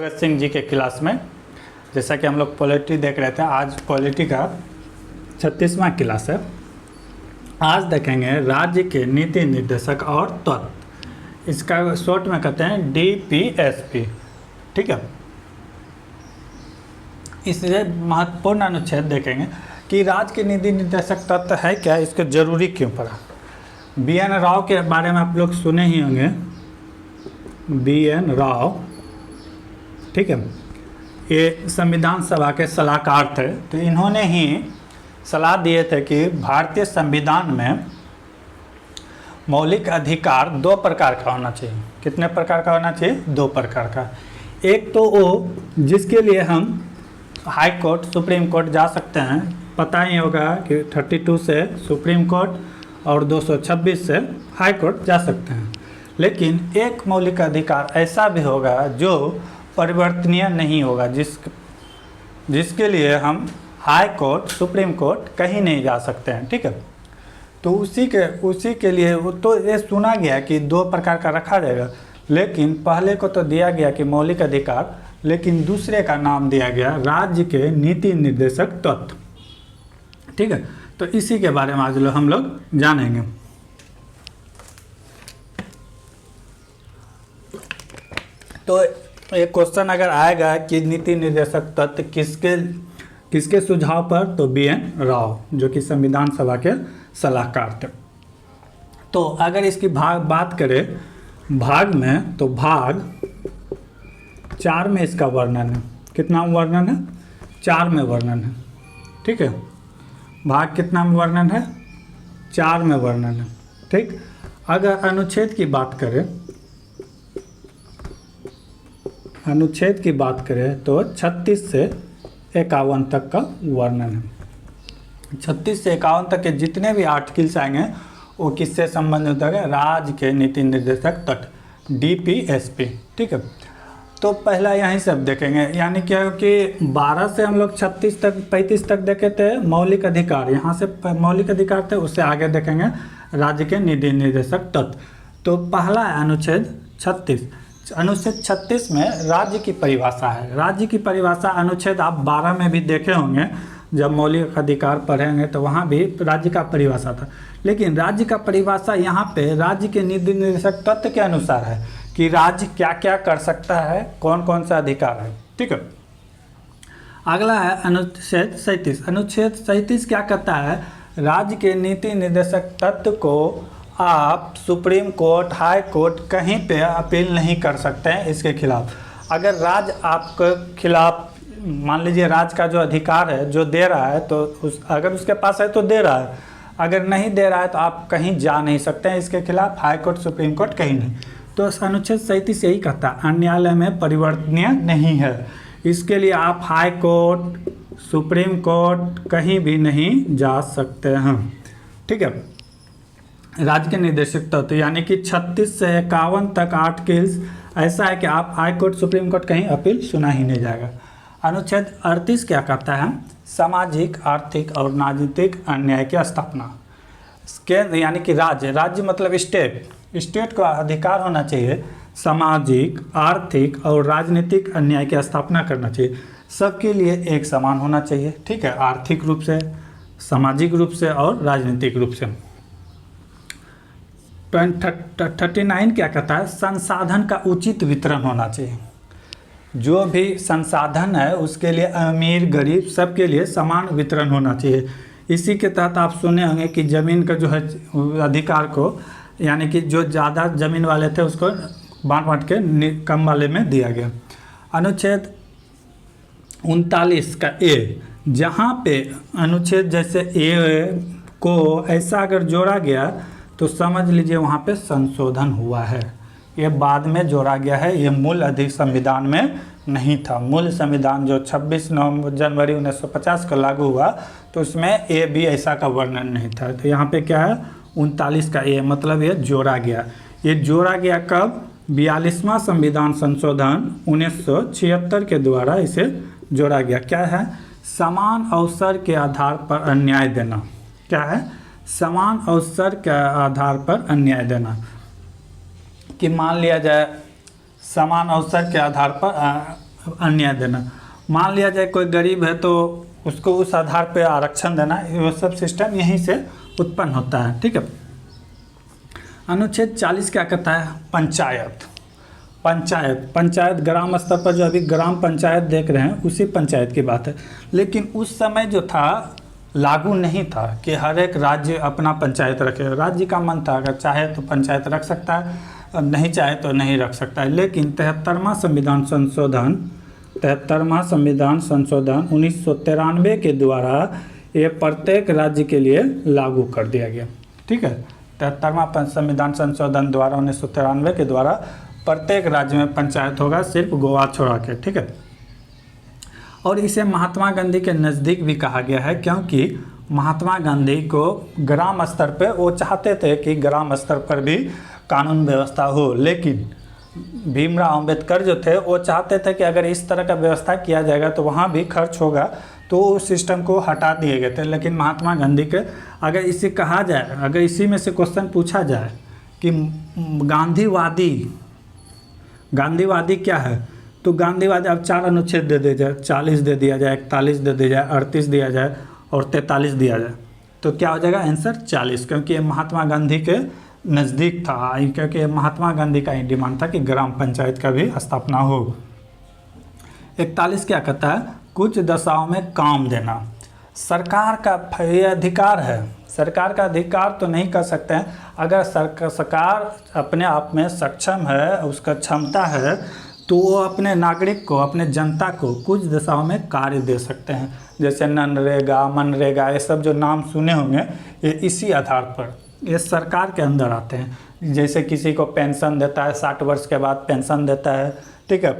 भगत सिंह जी के क्लास में जैसा कि हम लोग पॉलिटी देख रहे थे, आज पॉलिटी का 36वां क्लास है। आज देखेंगे राज्य के नीति निर्देशक और तत्व, इसका शॉर्ट में कहते हैं DPSP। ठीक है, इसलिए महत्वपूर्ण अनुच्छेद देखेंगे कि राज्य के नीति निर्देशक तत्व है क्या, इसको जरूरी क्यों पड़ा। BN राव के बारे में आप लोग सुने ही होंगे, BN राव। ठीक है, ये संविधान सभा के सलाहकार थे, तो इन्होंने ही सलाह दिए थे कि भारतीय संविधान में मौलिक अधिकार 2 प्रकार का होना चाहिए। कितने प्रकार का होना चाहिए? 2 प्रकार का। एक तो वो जिसके लिए हम हाई कोर्ट, सुप्रीम कोर्ट जा सकते हैं, पता ही होगा कि 32 से सुप्रीम कोर्ट और 226 से हाई कोर्ट जा सकते हैं। लेकिन एक मौलिक अधिकार ऐसा भी होगा जो परिवर्तनीय नहीं होगा, जिसके लिए हम हाई कोर्ट, सुप्रीम कोर्ट कहीं नहीं जा सकते हैं। ठीक है, तो उसी के लिए वो तो ये सुना गया कि 2 प्रकार का रखा जाएगा, लेकिन पहले को तो दिया गया कि मौलिक अधिकार, लेकिन दूसरे का नाम दिया गया राज्य के नीति निर्देशक तत्व। ठीक है, तो इसी के बारे में आज हम लोग जानेंगे। तो एक क्वेश्चन अगर आएगा कि नीति निर्देशक तत्व किसके सुझाव पर, तो BN राव, जो कि संविधान सभा के सलाहकार थे। तो अगर इसकी बात करें भाग में, तो भाग 4 में इसका वर्णन है। कितना वर्णन है? 4 में वर्णन है। ठीक है, भाग कितना में वर्णन है? 4 में वर्णन है। ठीक, अगर अनुच्छेद की बात करें, अनुच्छेद की बात करें तो 36 से 51 तक का वर्णन है। 36 से 51 तक के जितने भी आर्टिकल्स आएंगे वो किससे संबंधित होगा? राज्य के नीति निर्देशक तत्व, DPSP। ठीक है, तो पहला यहीं सब देखेंगे, यानी क्या कि 12 से हम लोग 35 तक देखे थे मौलिक अधिकार, यहाँ से मौलिक अधिकार थे, उससे आगे देखेंगे राज्य के नीति निर्देशक तत्व। तो पहला है अनुच्छेद 36। अनुच्छेद 36 में राज्य की परिभाषा है। राज्य की परिभाषा अनुच्छेद आप 12 में भी देखे होंगे, जब मौलिक अधिकार पढ़ेंगे तो वहाँ भी राज्य का परिभाषा था। लेकिन राज्य का परिभाषा यहाँ पे राज्य के नीति निर्देशक तत्व के अनुसार है कि राज्य क्या क्या कर सकता है, कौन कौन सा अधिकार है। ठीक है, अगला है अनुच्छेद 37। अनुच्छेद 37 क्या कहता है? राज्य के नीति निर्देशक तत्व को आप सुप्रीम कोर्ट, हाई कोर्ट कहीं पे अपील नहीं कर सकते हैं इसके खिलाफ। अगर राज्य आपके खिलाफ, मान लीजिए राज्य का जो अधिकार है जो दे रहा है, तो अगर उसके पास है तो दे रहा है, अगर नहीं दे रहा है तो आप कहीं जा नहीं सकते हैं इसके खिलाफ, हाई कोर्ट, सुप्रीम कोर्ट कहीं नहीं। तो अनुच्छेद 37 यही कहता है न्यायालय में परिवर्तनीय नहीं है, इसके लिए आप हाई कोर्ट, सुप्रीम कोर्ट कहीं भी नहीं जा सकते हैं। ठीक है, राज्य के निर्देशक तत्व यानी कि 36 से 51 तक आर्टिकल्स ऐसा है कि आप हाई कोर्ट, सुप्रीम कोर्ट कहीं अपील सुना ही नहीं जाएगा। अनुच्छेद 38 क्या कहता है? सामाजिक, आर्थिक और राजनीतिक अन्याय की स्थापना। यानी कि राज्य मतलब स्टेट को अधिकार होना चाहिए सामाजिक, आर्थिक और राजनीतिक अन्याय की स्थापना करना चाहिए। सबके लिए एक समान होना चाहिए। ठीक है, आर्थिक रूप से, सामाजिक रूप से और राजनीतिक रूप से। 39 क्या कहता है? संसाधन का उचित वितरण होना चाहिए। जो भी संसाधन है उसके लिए अमीर, गरीब सबके लिए समान वितरण होना चाहिए। इसी के तहत आप सुने होंगे कि ज़मीन का जो है अधिकार को, यानी कि जो ज़्यादा ज़मीन वाले थे उसको बांट के कम वाले में दिया गया। अनुच्छेद 39 का A, जहाँ पे अनुच्छेद जैसे A को ऐसा अगर जोड़ा गया तो समझ लीजिए वहाँ पे संशोधन हुआ है। ये बाद में जोड़ा गया है, ये मूल संविधान में नहीं था। मूल संविधान जो 26 जनवरी 1950 को लागू हुआ, तो उसमें A B ऐसा का वर्णन नहीं था। तो यहाँ पे क्या है? 39 का A, मतलब ये जोड़ा गया। ये जोड़ा गया कब? 42वां संविधान संशोधन 1976 के द्वारा इसे जोड़ा गया। क्या है? समान अवसर के आधार पर अन्याय देना। क्या है? समान अवसर के आधार पर अन्याय देना। कि मान लिया जाए समान अवसर के आधार पर अन्याय देना। मान लिया जाए कोई गरीब है तो उसको उस आधार पे आरक्षण देना, वो सब सिस्टम यहीं से उत्पन्न होता है। ठीक है। अनुच्छेद 40 क्या कहता है? पंचायत। पंचायत ग्राम स्तर पर जो अभी ग्राम पंचायत देख रहे हैं उसी पंचायत की बात है। लेकिन उस समय जो था लागू नहीं था कि हर एक राज्य अपना पंचायत रखे। राज्य का मन था अगर चाहे तो पंचायत रख सकता है, नहीं चाहे तो नहीं रख सकता है। लेकिन 73वां संविधान संशोधन 1993 के द्वारा ये प्रत्येक राज्य के लिए लागू कर दिया गया। ठीक है। 73वां संविधान संशोधन द्वारा 1993 के द्वारा प्रत्येक राज्य में पंचायत होगा, सिर्फ गोवा छोड़ा के। ठीक है। और इसे महात्मा गांधी के नज़दीक भी कहा गया है, क्योंकि महात्मा गांधी को ग्राम स्तर पे वो चाहते थे कि ग्राम स्तर पर भी कानून व्यवस्था हो। लेकिन भीमराव अंबेडकर जो थे वो चाहते थे कि अगर इस तरह का व्यवस्था किया जाएगा तो वहाँ भी खर्च होगा, तो उस सिस्टम को हटा दिए गए थे। लेकिन महात्मा गांधी के अगर इसे कहा जाए, अगर इसी में से क्वेश्चन पूछा जाए कि गांधीवादी क्या है, तो गांधीवादी अब 4 अनुच्छेद दे दिया जाए, 40 दे दिया जाए, 41 दे दिया जाए, 38 दिया जाए और 43 दिया जाए, तो क्या हो जाएगा आंसर 40। क्योंकि ये महात्मा गांधी के नज़दीक था, क्योंकि महात्मा गांधी का ही डिमांड था कि ग्राम पंचायत का भी स्थापना हो। 41 क्या कहता है? कुछ दशाओं में काम देना। सरकार का ये अधिकार है, सरकार का अधिकार तो नहीं कर सकते हैं। अगर सरकार अपने आप में सक्षम है, उसका क्षमता है, तो वो अपने नागरिक को, अपने जनता को कुछ दिशाओं में कार्य दे सकते हैं। जैसे ननरेगा, मनरेगा, ये सब जो नाम सुने होंगे, ये इसी आधार पर ये सरकार के अंदर आते हैं। जैसे किसी को पेंशन देता है, 60 वर्ष के बाद पेंशन देता है। ठीक है।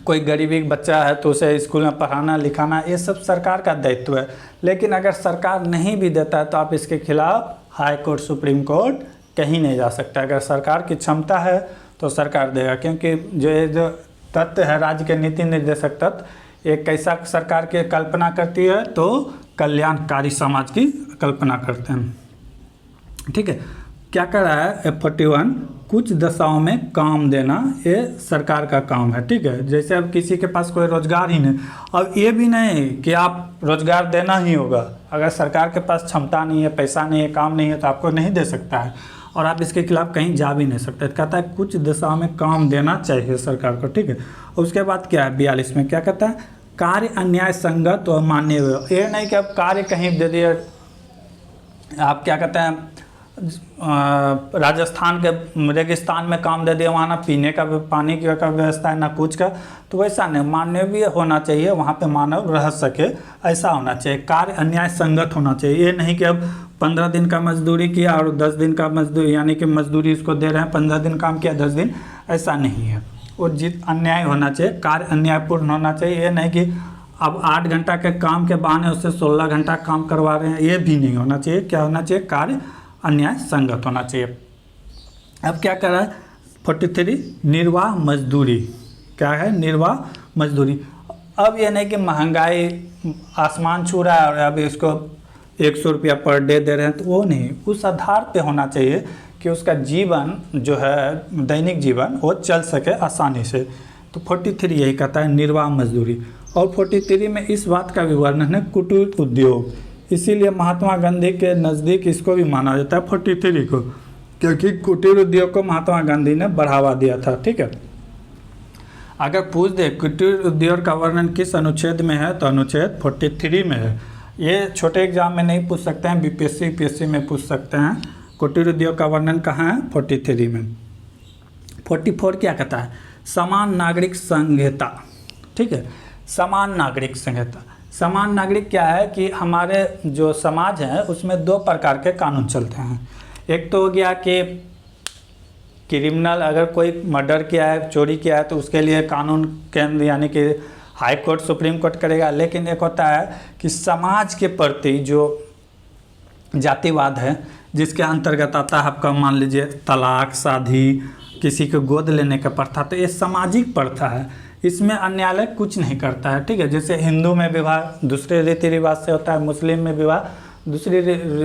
कोई गरीबी बच्चा है तो उसे स्कूल में पढ़ाना लिखाना, ये सब सरकार का दायित्व है। लेकिन अगर सरकार नहीं भी देता है तो आप इसके खिलाफ हाई कोर्ट, सुप्रीम कोर्ट कहीं नहीं जा सकता। अगर सरकार की क्षमता है तो सरकार देगा, क्योंकि जो तत्व है राज्य के नीति निर्देशक तत्व, एक कैसा सरकार की कल्पना करती है तो कल्याणकारी समाज की कल्पना करते हैं। ठीक है। क्या कर रहा है? 41 कुछ दशाओं में काम देना, ये सरकार का काम है। ठीक है। जैसे अब किसी के पास कोई रोजगार ही नहीं, अब ये भी नहीं कि आप रोजगार देना ही होगा। अगर सरकार के पास क्षमता नहीं है, पैसा नहीं है, काम नहीं है, तो आपको नहीं दे सकता है और आप इसके खिलाफ कहीं जा भी नहीं सकते। कहता है कुछ दशाओं में काम देना चाहिए सरकार को। ठीक है। और उसके बाद क्या है 42 में क्या कहता है? कार्य अन्याय संगत और मान्य हुए। ये नहीं कि अब कार्य कहीं दे दिया, आप क्या कहते हैं राजस्थान के रेगिस्तान में काम दे दिया, वहाँ ना पीने का पानी का व्यवस्था है ना कुछ का, तो वैसा नहीं, मानवीय होना चाहिए, वहाँ पे मानव रह सके, ऐसा होना चाहिए। कार्य अन्याय संगत होना चाहिए। ये नहीं कि अब 15 दिन का मजदूरी किया और 10 दिन का मजदूरी, यानी कि मजदूरी इसको दे रहे हैं, 15 दिन काम किया 10 दिन, ऐसा नहीं है। वो अन्याय होना चाहिए, कार्य अन्यायपूर्ण होना चाहिए। ये नहीं कि अब 8 घंटा के काम के बहाने उससे 16 घंटा काम करवा रहे हैं, ये भी नहीं होना चाहिए। क्या होना चाहिए? कार्य अन्याय संगत होना चाहिए। अब क्या कर रहा है 43 निर्वाह मजदूरी। क्या है? निर्वाह मजदूरी। अब ये नहीं कि महंगाई आसमान छू रहा है और अब इसको 100 रुपया पर डे दे रहे हैं, तो वो नहीं, उस आधार पे होना चाहिए कि उसका जीवन जो है दैनिक जीवन वो चल सके आसानी से। तो 43 यही कहता है निर्वाह मजदूरी। और 43 में इस बात का भी वर्णन है कुटीर उद्योग, इसीलिए महात्मा गांधी के नज़दीक इसको भी माना जाता है 43 को, क्योंकि कुटीर उद्योग को महात्मा गांधी ने बढ़ावा दिया था। ठीक है। अगर पूछ दे कुटीर उद्योग का वर्णन किस अनुच्छेद में है, तो अनुच्छेद 43 में है। ये छोटे एग्जाम में नहीं पूछ सकते हैं, बीपीएससी यूपीएससी में पूछ सकते हैं। कुटीर उद्योग का वर्णन कहाँ है? 43 में। 44 क्या कहता है? समान नागरिक संहिता। ठीक है। समान नागरिक संहिता। समान नागरिक क्या है कि हमारे जो समाज है उसमें 2 प्रकार के कानून चलते हैं। एक तो हो गया कि क्रिमिनल, अगर कोई मर्डर किया है, चोरी किया है, तो उसके लिए कानून केंद्र यानी कि हाई कोर्ट, सुप्रीम कोर्ट करेगा। लेकिन एक होता है कि समाज के प्रति जो जातिवाद है, जिसके अंतर्गत आता है आपका मान लीजिए तलाक, शादी, किसी को गोद लेने का प्रथा, तो ये सामाजिक प्रथा है, इसमें न्यायालय कुछ नहीं करता है। ठीक है। जैसे हिंदू में विवाह दूसरे रीति रिवाज से होता है, मुस्लिम में विवाह दूसरी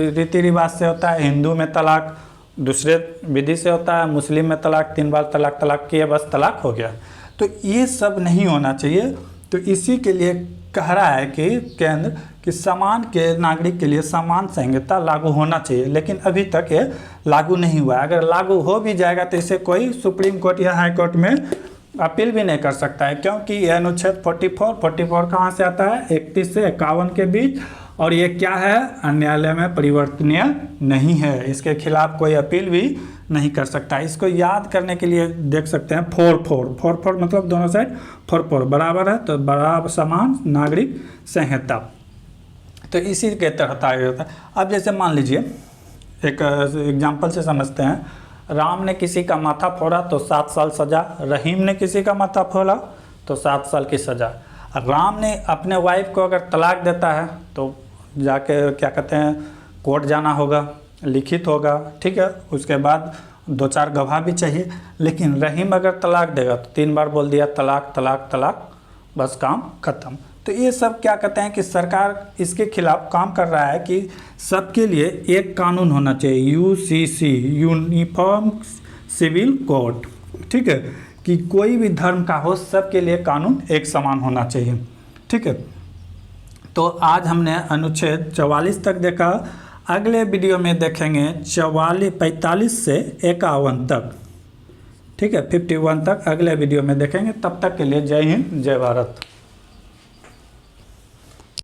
रीति रिवाज से होता है, हिंदू में तलाक दूसरे विधि से होता है, मुस्लिम में तलाक 3 बार तलाक किए बस तलाक हो गया। तो ये सब नहीं होना चाहिए। तो इसी के लिए कह रहा है कि केंद्र कि समान के नागरिक के लिए समान संहिता लागू होना चाहिए, लेकिन अभी तक ये लागू नहीं हुआ है। अगर लागू हो भी जाएगा तो इसे कोई सुप्रीम कोर्ट या हाई कोर्ट में अपील भी नहीं कर सकता है, क्योंकि यह अनुच्छेद 44 कहाँ से आता है, 31 से 51 के बीच, और ये क्या है, न्यायालय में परिवर्तनीय नहीं है। इसके खिलाफ कोई अपील भी नहीं कर सकता। इसको याद करने के लिए देख सकते हैं 4 मतलब दोनों साइड 4 बराबर है, तो बराबर समान नागरिक संहिता, तो इसी के तहत आगे होता है। अब जैसे मान लीजिए एक एग्जाम्पल से समझते हैं, राम ने किसी का माथा फोड़ा तो 7 साल सजा, रहीम ने किसी का माथा फोड़ा तो 7 साल की सजा। राम ने अपने वाइफ को अगर तलाक देता है तो जाके क्या कहते हैं, कोर्ट जाना होगा, लिखित होगा, ठीक है, उसके बाद 2-4 गवाह भी चाहिए। लेकिन रहीम अगर तलाक देगा तो 3 बार बोल दिया तलाक तलाक तलाक, बस काम खत्म। तो ये सब क्या कहते हैं कि सरकार इसके खिलाफ काम कर रहा है कि सबके लिए एक कानून होना चाहिए, UCC यूनिफॉर्म सिविल कोड, ठीक है, कि कोई भी धर्म का हो सबके लिए कानून एक समान होना चाहिए, ठीक है। तो आज हमने अनुच्छेद 44 तक देखा, अगले वीडियो में देखेंगे 45 से 51 तक, ठीक है, 51 तक अगले वीडियो में देखेंगे। तब तक के लिए जय हिंद जय भारत।